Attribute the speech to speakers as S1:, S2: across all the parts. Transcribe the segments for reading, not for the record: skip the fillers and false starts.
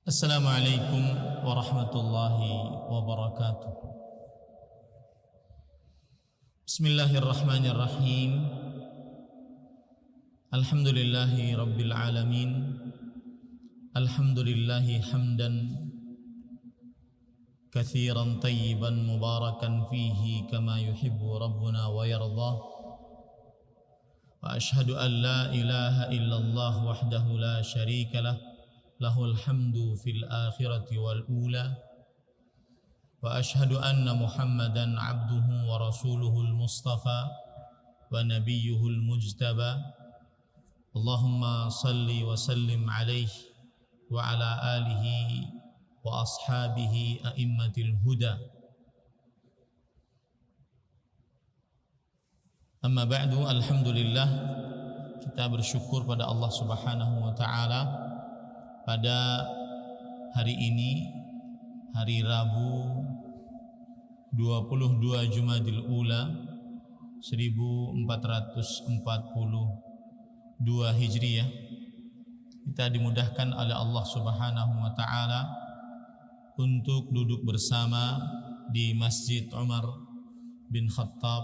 S1: Assalamualaikum warahmatullahi wabarakatuh. Bismillahirrahmanirrahim. Alhamdulillahi rabbil alamin. Alhamdulillahi hamdan kathiran tayyiban mubarakan fihi kama yuhibbu rabbuna wa yardah. Wa ashhadu an la ilaha illallah wahdahu la syarika lah, lahul hamdu fil akhirati wal ula. Wa ashhadu anna Muhammadan abduhu wa rasuluhul mustafa wa nabiyyuhul mujtaba. Allahumma salli wa sallim alaihi wa ala alihi wa ashabihi a'immatil huda. Amma ba'du, alhamdulillah, kita bersyukur pada Allah Subhanahu wa ta'ala pada hari ini, hari Rabu 22 Jumadil Ula 1442 Hijriah, kita dimudahkan oleh Allah Subhanahu wa ta'ala untuk duduk bersama di Masjid Umar bin Khattab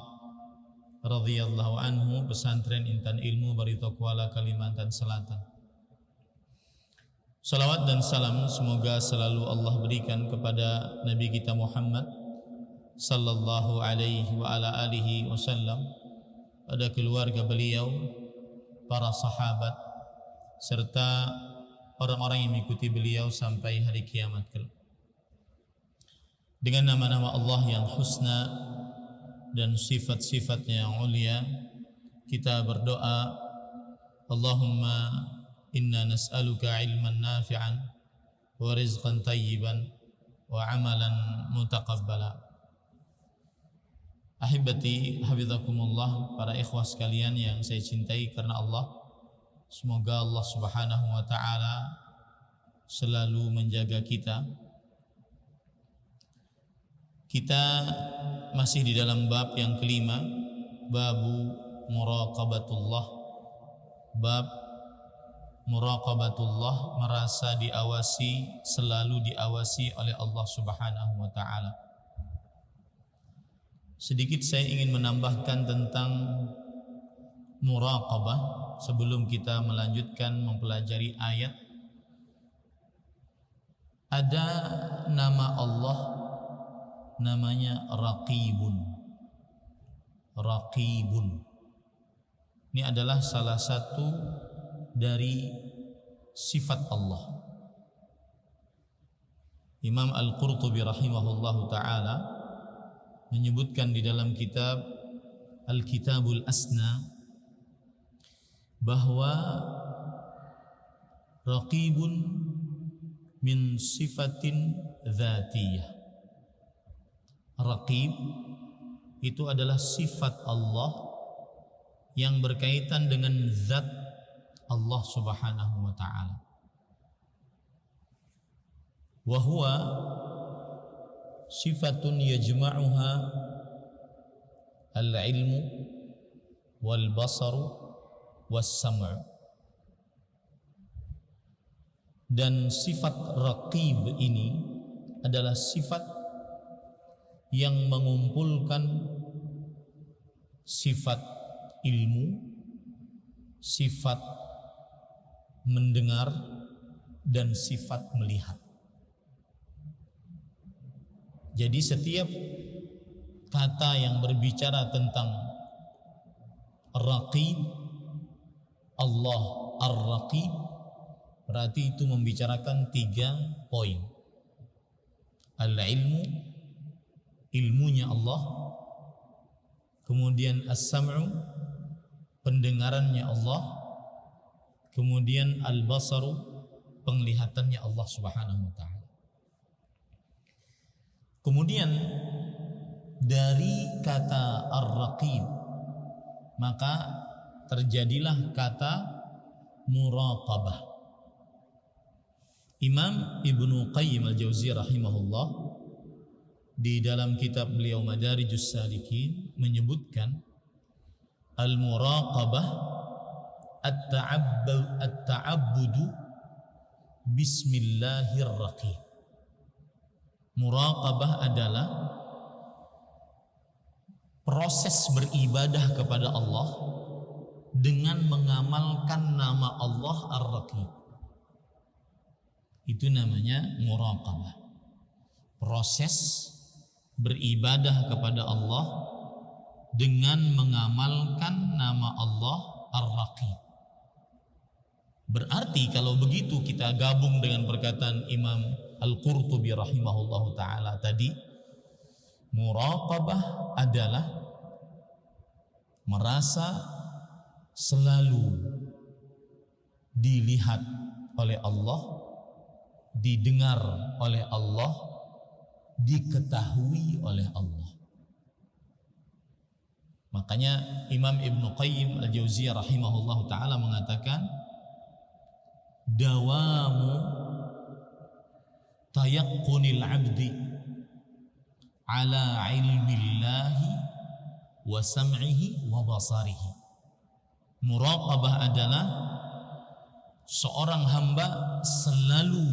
S1: radhiyallahu anhu, pesantren Intan Ilmu Barito Kuala, Kalimantan Selatan. Salawat dan salam semoga selalu Allah berikan kepada Nabi kita Muhammad sallallahu alaihi wa ala alihi wasallam, pada keluarga beliau, para sahabat, serta orang-orang yang mengikuti beliau sampai hari kiamat kelak. Dengan nama-nama Allah yang husna dan sifat-sifatnya yang ulia, kita berdoa, Allahumma inna nas'aluka ilman nafi'an wa rizqan tayyiban wa amalan mutaqabbala. Ahibati hafizakumullah, para ikhwah sekalian yang saya cintai karena Allah, semoga Allah Subhanahu wa ta'ala selalu menjaga kita. Kita masih di dalam bab yang kelima, babu muraqabatullah. Bab muraqabatullah, merasa diawasi, selalu diawasi oleh Allah Subhanahu wa ta'ala. Sedikit saya ingin menambahkan tentang muraqabah sebelum kita melanjutkan mempelajari ayat. Ada nama Allah namanya Raqibun. Raqibun ini adalah salah satu dari sifat Allah. Imam Al-Qurtubi rahimahullahu ta'ala menyebutkan di dalam kitab Al-Kitabul Asna bahwa Raqibun min sifatin dzatiyah. Raqib itu adalah sifat Allah yang berkaitan dengan zat Allah Subhanahu wa ta'ala. Wa huwa sifatun yajma'uha al-ilmu wal basaru was sam'u. Dan sifat Raqib ini adalah sifat yang mengumpulkan sifat ilmu, sifat mendengar, dan sifat melihat. Jadi setiap kata yang berbicara tentang Raqib, Allah Ar-Raqib, berarti itu membicarakan 3 poin. Al-ilmu, ilmunya Allah, kemudian as-sam'u, pendengarannya Allah, kemudian al-basaru, penglihatannya Allah Subhanahu wa ta'ala. Kemudian dari kata ar-raqib maka terjadilah kata muraqabah. Imam Ibnu Qayyim al-Jauziyah rahimahullah di dalam kitab beliau Madarijus Salikin menyebutkan al-muraqabah at-ta'abbudu Bismillahirrahmanirrahim. Muraqabah adalah proses beribadah kepada Allah dengan mengamalkan nama Allah Ar-Raqib. Itu namanya muraqabah. Proses beribadah kepada Allah dengan mengamalkan nama Allah Ar-Raqib. Berarti kalau begitu kita gabung dengan perkataan Imam Al-Qurtubi rahimahullahu ta'ala tadi, muraqabah adalah merasa selalu dilihat oleh Allah, didengar oleh Allah, diketahui oleh Allah. Makanya Imam Ibnu Qayyim Al-Jauziyah rahimahullahu ta'ala mengatakan, dawamu tayaqqunil abdi ala ilmillahi wa sam'ihi wa basarihi. Muraqabah adalah seorang hamba selalu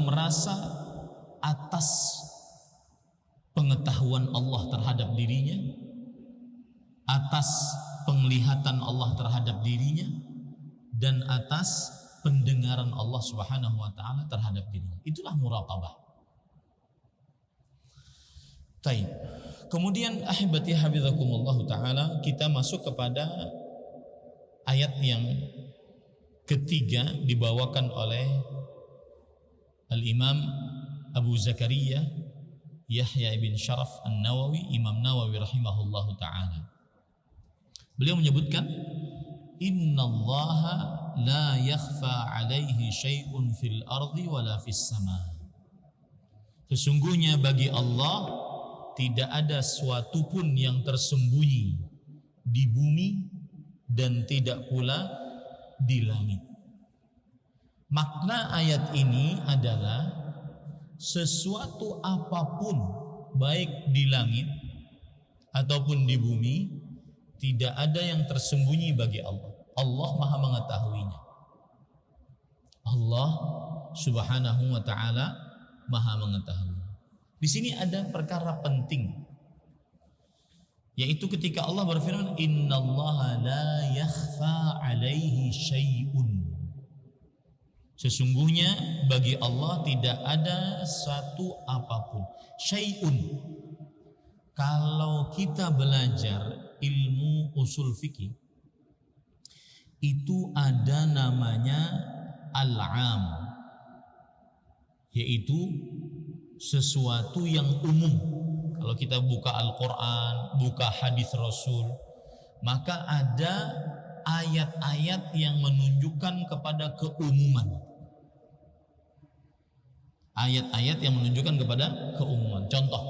S1: merasa atas pengetahuan Allah terhadap dirinya, atas penglihatan Allah terhadap dirinya, dan atas pendengaran Allah Subhanahu wa taala terhadap dirinya. Itulah muraqabah. Taib. Kemudian ahibati hafizakumullah taala, kita masuk kepada ayat yang ketiga dibawakan oleh Al-Imam Abu Zakaria Yahya ibn Sharaf An-Nawawi, Imam Nawawi rahimahullahu ta'ala. Beliau menyebutkan, innallaha la yakhfa alaihi syai'un fil ardi wala fis sama. Sesungguhnya bagi Allah tidak ada suatu pun yang tersembunyi di bumi dan tidak pula di langit. Makna ayat ini adalah sesuatu apapun baik di langit ataupun di bumi tidak ada yang tersembunyi bagi Allah. Allah Maha mengetahuinya. Allah Subhanahu wa taala Maha mengetahui. Di sini ada perkara penting, yaitu ketika Allah berfirman, innallaha la yakhfa alaihi syai'un. Sesungguhnya bagi Allah tidak ada satu apapun. Syai'un. Kalau kita belajar ilmu usul fikih, itu ada namanya al-am, yaitu sesuatu yang umum. Kalau kita buka Al-Quran, buka hadis Rasul, maka ada ayat-ayat yang menunjukkan kepada keumuman. Ayat-ayat yang menunjukkan kepada keumuman. Contoh,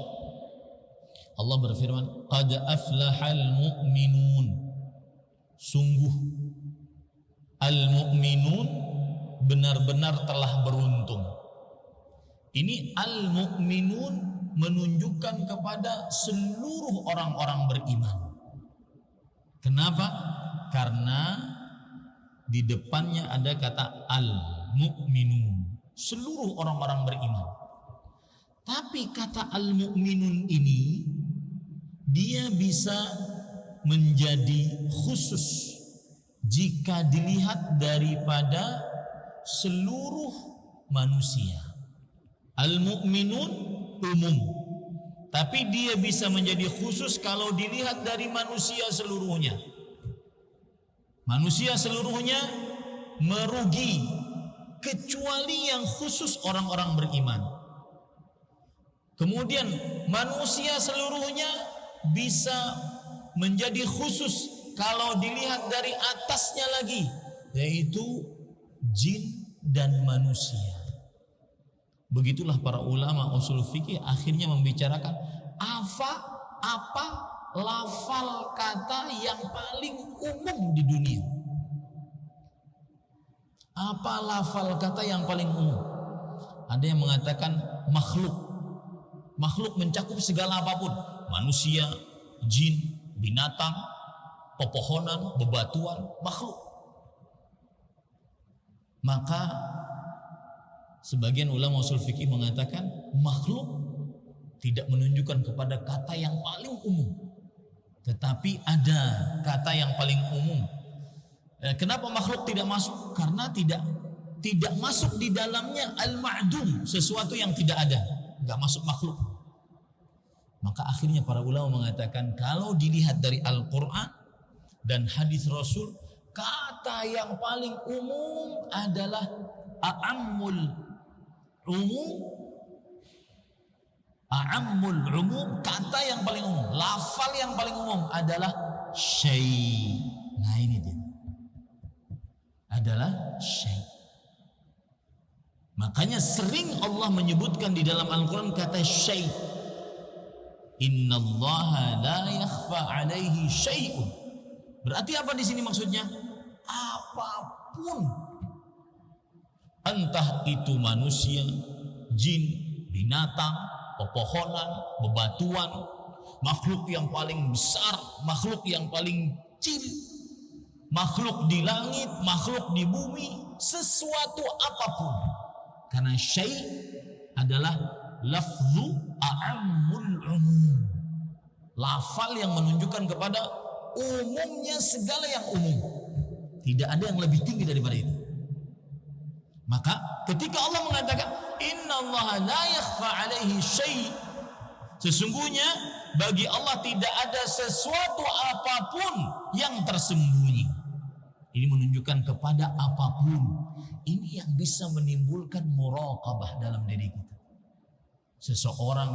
S1: Allah berfirman, qad aflahal mu'minun. Sungguh al-mu'minun benar-benar telah beruntung. Ini al-mu'minun menunjukkan kepada seluruh orang-orang beriman. Kenapa? Karena di depannya ada kata al-mu'minun, seluruh orang-orang beriman. Tapi kata al-mu'minun ini dia bisa menjadi khusus jika dilihat daripada seluruh manusia. Al-mu'minun umum, tapi dia bisa menjadi khusus kalau dilihat dari manusia seluruhnya. Manusia seluruhnya merugi kecuali yang khusus orang-orang beriman. Kemudian manusia seluruhnya bisa menjadi khusus kalau dilihat dari atasnya lagi, yaitu jin dan manusia. Begitulah para ulama usul fikih akhirnya membicarakan apa lafal kata yang paling umum di dunia. Apa lafal kata yang paling umum? Ada yang mengatakan makhluk. Makhluk mencakup segala apapun, manusia, jin, binatang, pepohonan, bebatuan, makhluk. Maka sebagian ulama usul fikih mengatakan makhluk tidak menunjukkan kepada kata yang paling umum, tetapi ada kata yang paling umum. Kenapa makhluk tidak masuk? Karena tidak masuk di dalamnya al-ma'dum, sesuatu yang tidak ada, nggak masuk makhluk. Maka akhirnya para ulama mengatakan kalau dilihat dari Al-Quran dan hadis Rasul, kata yang paling umum adalah a'ammul umum, kata yang paling umum, lafal yang paling umum adalah syai'. Nah ini dia, adalah syai'. Makanya sering Allah menyebutkan di dalam Al-Quran kata syai'. Innallaha la yakhfa alaihi syai'un. Berarti apa di sini maksudnya? Apapun, entah itu manusia, jin, binatang, pepohonan, bebatuan, makhluk yang paling besar, makhluk yang paling kecil, makhluk di langit, makhluk di bumi, sesuatu apapun. Karena syai' adalah lafzu a'ammul umum, lafal yang menunjukkan kepada umumnya segala yang umum, tidak ada yang lebih tinggi daripada itu. Maka ketika Allah mengatakan innallaha la yakhfa alaihi syai', sesungguhnya bagi Allah tidak ada sesuatu apapun yang tersembunyi. Ini menunjukkan kepada apapun. Ini yang bisa menimbulkan muraqabah dalam diri kita. Seseorang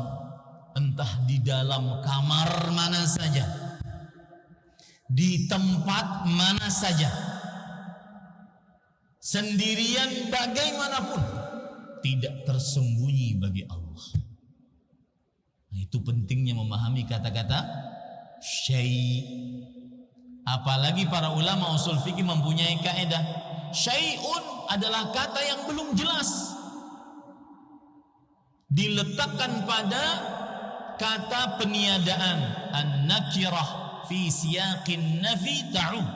S1: entah di dalam kamar mana saja, di tempat mana saja, sendirian bagaimanapun, tidak tersembunyi bagi Allah. Nah, itu pentingnya memahami kata-kata syai'. Apalagi para ulama usul fikih mempunyai kaidah syai'un adalah kata yang belum jelas, diletakkan pada kata peniadaan, an-nakirah fi siyaqin nafi ta'um.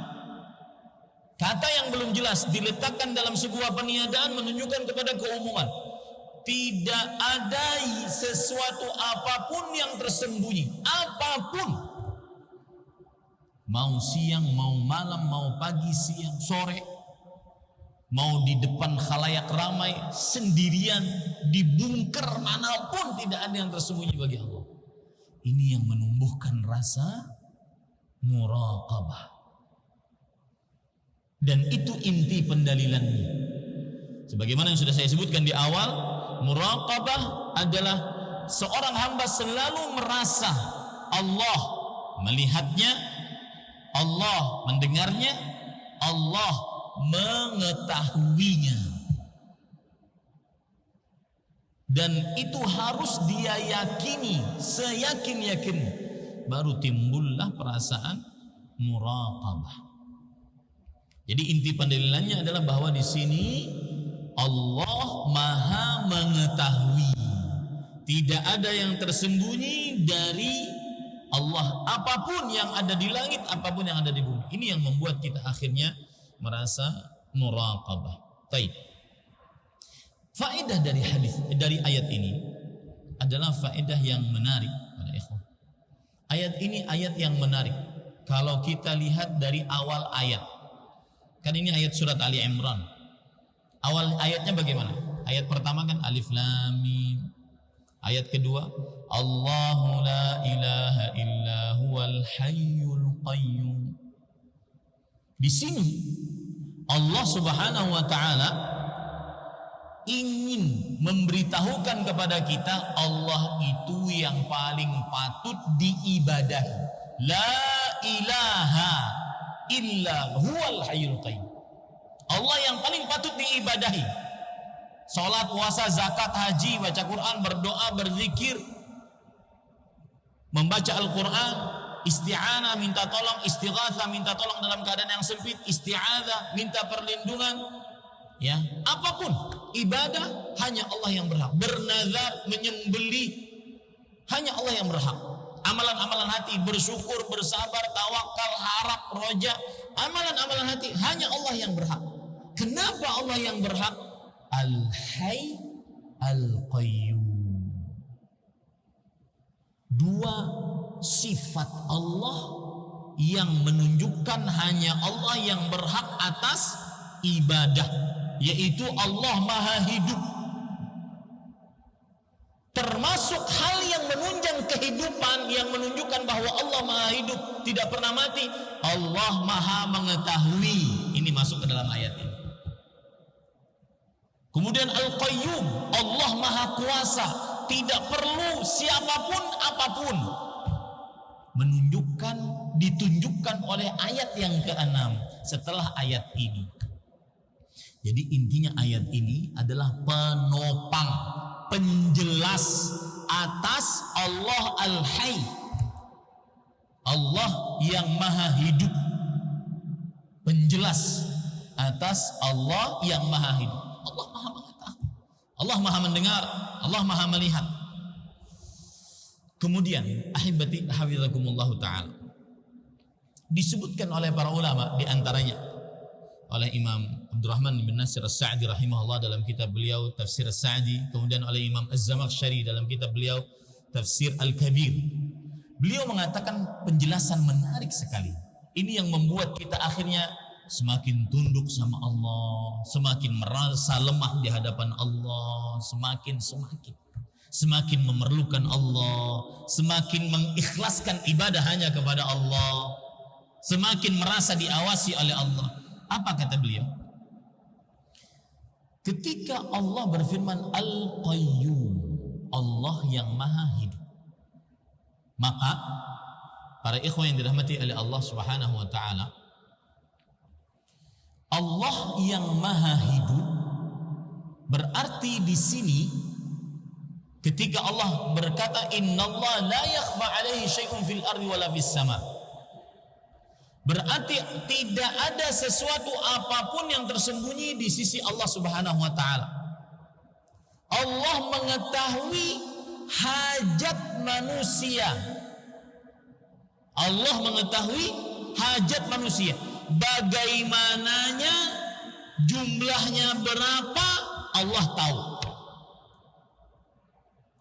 S1: Kata yang belum jelas diletakkan dalam sebuah peniadaan menunjukkan kepada keumuman. Tidak ada sesuatu apapun yang tersembunyi, apapun. Mau siang, mau malam, mau pagi, siang, sore, mau di depan khalayak ramai, sendirian, di bunker manapun, tidak ada yang tersembunyi bagi Allah. Ini yang menumbuhkan rasa muraqabah. Dan itu inti pendalilannya. Sebagaimana yang sudah saya sebutkan di awal, muraqabah adalah seorang hamba selalu merasa Allah melihatnya, Allah mendengarnya, Allah mengetahuinya. Dan itu harus dia yakini, seyakin-yakin, baru timbullah perasaan muraqabah. Jadi inti pendalilannya adalah bahwa di sini Allah Maha mengetahui. Tidak ada yang tersembunyi dari Allah, apapun yang ada di langit, apapun yang ada di bumi. Ini yang membuat kita akhirnya merasa muraqabah. Baik. Faedah dari hadis, dari ayat ini adalah faedah yang menarik pada ikhwan. Ayat ini ayat yang menarik. Kalau kita lihat dari awal ayat, kan ini ayat surat Ali Imran. Awal ayatnya bagaimana? Ayat pertama kan alif lam mim. Ayat kedua, Allahu la ilaha illa huwal hayyul qayyum. Di sini Allah Subhanahu wa taala ingin memberitahukan kepada kita Allah itu yang paling patut diibadahi. La ilaha illa huwal hayyul qayyum. Allah yang paling patut diibadahi. Salat, puasa, zakat, haji, baca Quran, berdoa, berzikir, membaca Al-Quran, isti'anah, minta tolong, istighatsah, minta tolong dalam keadaan yang sempit, isti'adzah, minta perlindungan, ya, apapun ibadah hanya Allah yang berhak. Bernazar, menyembelih, hanya Allah yang berhak. Amalan-amalan hati, bersyukur, bersabar, tawakal, harap, roja, amalan-amalan hati hanya Allah yang berhak. Kenapa Allah yang berhak? Al-Hayy Al-Qayyum. Dua sifat Allah yang menunjukkan hanya Allah yang berhak atas ibadah, yaitu Allah Maha Hidup. Termasuk hal yang menunjang kehidupan, yang menunjukkan bahwa Allah Maha Hidup, tidak pernah mati. Allah Maha Mengetahui. Ini masuk ke dalam ayat ini. Kemudian Al-Qayyum, Allah Maha Kuasa, tidak perlu siapapun apapun. Menunjukkan, ditunjukkan oleh ayat yang ke-6 setelah ayat ini. Jadi intinya ayat ini adalah penopang, penjelas atas Allah Al-Hayy, Allah yang Maha Hidup. Penjelas atas Allah yang Maha Hidup. Allah Maha Mengetahui, Allah Maha Mendengar, Allah Maha Melihat. Kemudian ahibati hafizakumullahu ta'ala, disebutkan oleh para ulama, di antaranya oleh Imam Abdurrahman bin Nasir As-Sa'di rahimahullah dalam kitab beliau Tafsir As-Sa'di, kemudian oleh Imam Az-Zamakhsyari dalam kitab beliau Tafsir Al-Kabir. Beliau mengatakan penjelasan menarik sekali. Ini yang membuat kita akhirnya semakin tunduk sama Allah, semakin merasa lemah di hadapan Allah, semakin memerlukan Allah, semakin mengikhlaskan ibadah hanya kepada Allah, semakin merasa diawasi oleh Allah. Apa kata beliau? Ketika Allah berfirman Al-Qayyum, Allah yang Maha Hidup, maka para ikhwan yang dirahmati oleh Allah Subhanahu wa taala, Allah yang Maha Hidup berarti di sini ketika Allah berkata innallaha la yakhfa 'alaihi syai'un fil ardi wala fis sama', berarti tidak ada sesuatu apapun yang tersembunyi di sisi Allah Subhanahu wa taala. Allah mengetahui hajat manusia. Allah mengetahui hajat manusia. Bagaimananya, jumlahnya berapa, Allah tahu.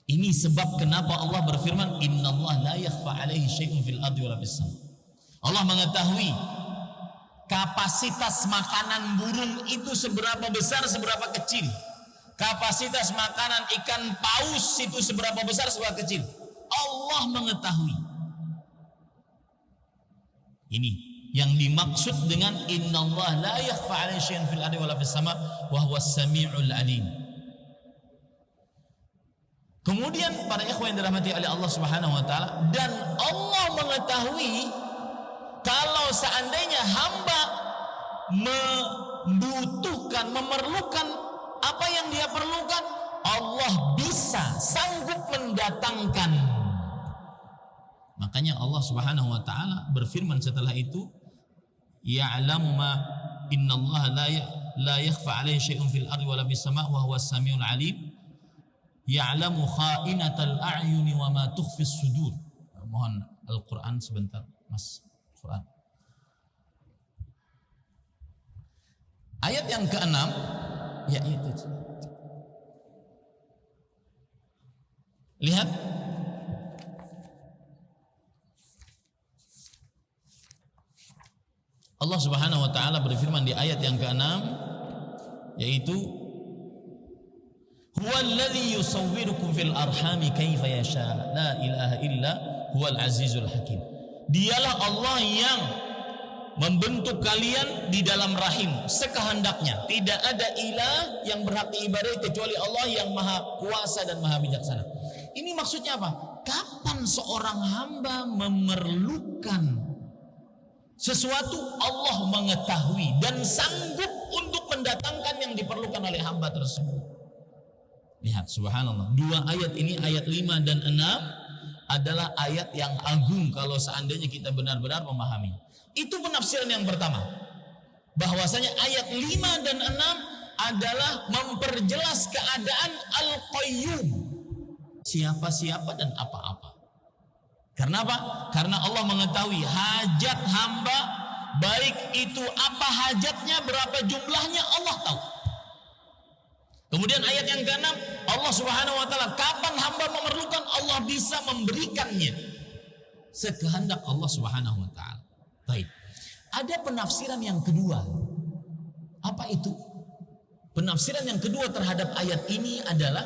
S1: Ini sebab kenapa Allah berfirman innallaha la yakhfa 'alaihi syai'un fil ardi wala fis sama'. Allah mengetahui kapasitas makanan burung itu seberapa besar, seberapa kecil. Kapasitas makanan ikan paus itu seberapa besar, seberapa kecil. Allah mengetahui. Ini yang dimaksud dengan innallaha la yakhfa 'alaihi syai'un fil ardi wala fis sama' wa huwas sami'ul 'alim. Kemudian para ikhwan yang dirahmati oleh Allah Subhanahu wa taala, dan Allah mengetahui kalau seandainya hamba membutuhkan, memerlukan apa yang dia perlukan, Allah bisa, sanggup mendatangkan. Makanya Allah Subhanahu wa taala berfirman setelah itu, ya'lamu ma innallaha la yakhfa 'alaihi syai'un fil ardi wala fis sama' wa huwas samiul 'alim. Ya'lamu kha'inatal a'yuni wa ma tukhfis sudur. Mohon Al-Qur'an sebentar, Mas. Quran. Ayat yang ke-6 yaitu, lihat, Allah Subhanahu wa taala berfirman di ayat yang ke-6 yaitu huwallazi yusawwirukum fil arhami kaifa yasha la ilaha illa huwal azizul hakim. Dialah Allah yang membentuk kalian di dalam rahim sekehendaknya. Tidak ada ilah yang berhak diibadahi kecuali Allah yang Maha Kuasa dan Maha Bijaksana. Ini maksudnya apa? Kapan seorang hamba memerlukan sesuatu, Allah mengetahui dan sanggup untuk mendatangkan yang diperlukan oleh hamba tersebut. Lihat, subhanallah, dua ayat ini, ayat 5 dan 6 adalah ayat yang agung kalau seandainya kita benar-benar memahami. Itu penafsiran yang pertama, bahwasanya ayat 5 dan 6 adalah memperjelas keadaan Al-Qayyum, siapa-siapa dan apa-apa. Karena apa? Karena Allah mengetahui hajat hamba, baik itu apa hajatnya, berapa jumlahnya, Allah tahu. Kemudian ayat yang ke-6, Allah Subhanahu wa taala, kapan hamba memerlukan, Allah bisa memberikannya sekehendak Allah Subhanahu wa taala. Baik. Ada penafsiran yang kedua. Apa itu? Penafsiran yang kedua terhadap ayat ini adalah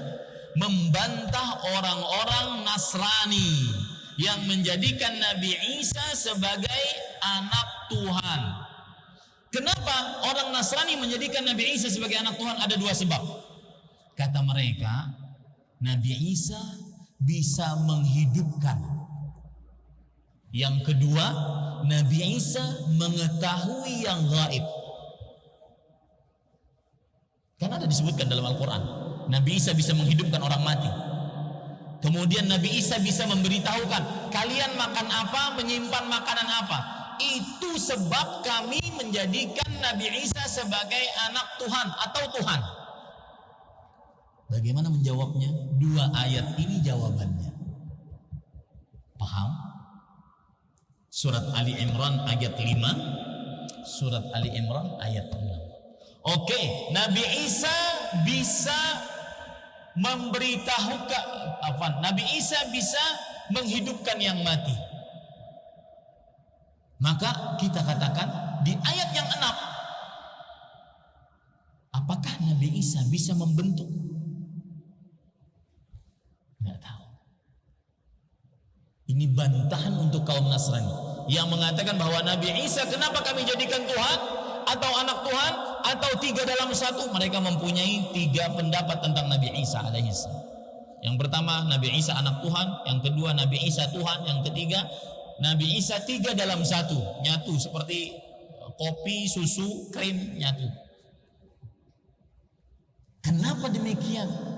S1: membantah orang-orang Nasrani yang menjadikan Nabi Isa sebagai anak Tuhan. Kenapa orang Nasrani menjadikan Nabi Isa sebagai anak Tuhan? Ada dua sebab. Kata mereka, Nabi Isa bisa menghidupkan. Yang kedua, Nabi Isa mengetahui yang gaib. Karena ada disebutkan dalam Al-Quran, Nabi Isa bisa menghidupkan orang mati. Kemudian Nabi Isa bisa memberitahukan, kalian makan apa, menyimpan makanan apa. Itu sebab kami menjadikan Nabi Isa sebagai anak Tuhan atau Tuhan. Bagaimana menjawabnya? Dua ayat ini jawabannya. Paham? Surat Ali Imran ayat 5, Surat Ali Imran ayat 6. Oke, Nabi Isa bisa memberitahukan, Nabi Isa bisa menghidupkan yang mati. Maka kita katakan di ayat yang 6, apakah Nabi Isa bisa membentuk? Nggak tahu. Ini bantahan untuk kaum Nasrani yang mengatakan bahwa Nabi Isa, kenapa kami jadikan Tuhan atau anak Tuhan atau tiga dalam satu? Mereka mempunyai tiga pendapat tentang Nabi Isa alaihissalam. Yang pertama, Nabi Isa anak Tuhan. Yang kedua, Nabi Isa Tuhan. Yang ketiga, Nabi Isa tiga dalam satu, nyatu seperti kopi, susu, krim, nyatu. Kenapa demikian?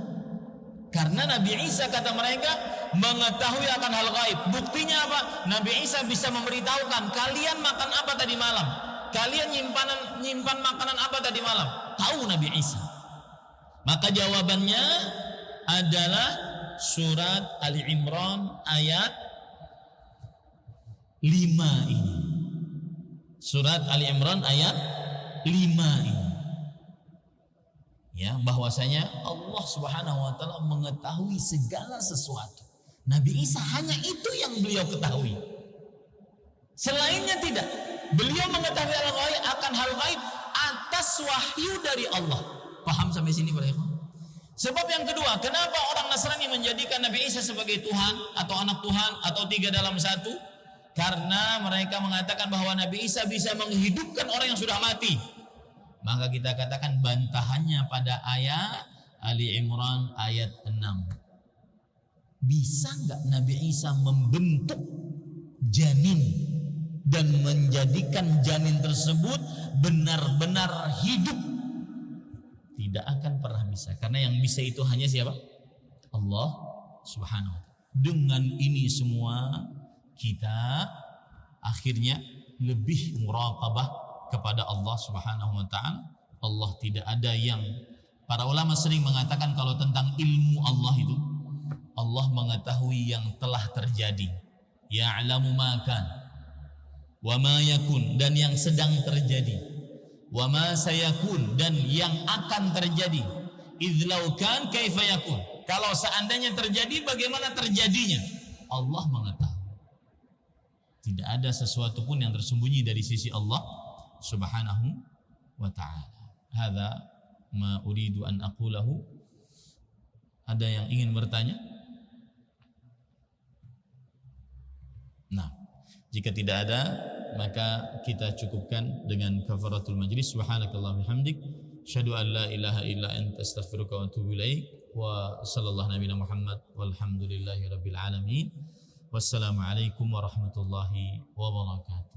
S1: Karena Nabi Isa, kata mereka, mengetahui akan hal gaib. Buktinya apa? Nabi Isa bisa memberitahukan, kalian makan apa tadi malam, kalian nyimpan makanan apa tadi malam. Tahu Nabi Isa. Maka jawabannya adalah surat Ali Imran ayat 5 ini. Surat Ali Imran ayat 5 ini. Ya, bahwasanya Allah Subhanahu wa taala mengetahui segala sesuatu. Nabi Isa hanya itu yang beliau ketahui. Selainnya tidak. Beliau mengetahui akan hal gaib atas wahyu dari Allah. Paham sampai sini Pak Ikhwan? Sebab yang kedua, kenapa orang Nasrani menjadikan Nabi Isa sebagai Tuhan atau anak Tuhan atau tiga dalam satu? Karena mereka mengatakan bahwa Nabi Isa bisa menghidupkan orang yang sudah mati. Maka kita katakan bantahannya pada ayat Ali Imran ayat 6. Bisa nggak Nabi Isa membentuk janin dan menjadikan janin tersebut benar-benar hidup? Tidak akan pernah bisa. Karena yang bisa itu hanya siapa? Allah Subhanahu wa ta'ala. Dengan ini semua kita akhirnya lebih muraqabah kepada Allah Subhanahu wa ta'ala. Allah tidak ada yang, para ulama sering mengatakan kalau tentang ilmu Allah itu, Allah mengetahui yang telah terjadi. Ya'lamu ma kan wa ma yakun, dan yang sedang terjadi, wa ma sayakun, dan yang akan terjadi. Idlau kan kaifa yakun, kalau seandainya terjadi bagaimana terjadinya, Allah mengetahui. Tidak ada sesuatu pun yang tersembunyi dari sisi Allah Subhanahu wa ta'ala. Hadza ma uridu an aqulahu. Ada yang ingin bertanya? Nah, jika tidak ada, maka kita cukupkan dengan kafaratul majlis. Subhanakallahumma bihamdik, asyhadu an la ilaha illa anta, astaghfiruka wa atubu ilaik. Wa sallallahu nabiyana Muhammad walhamdulillahi rabbil alamin. Wassalamualaikum warahmatullahi wabarakatuh.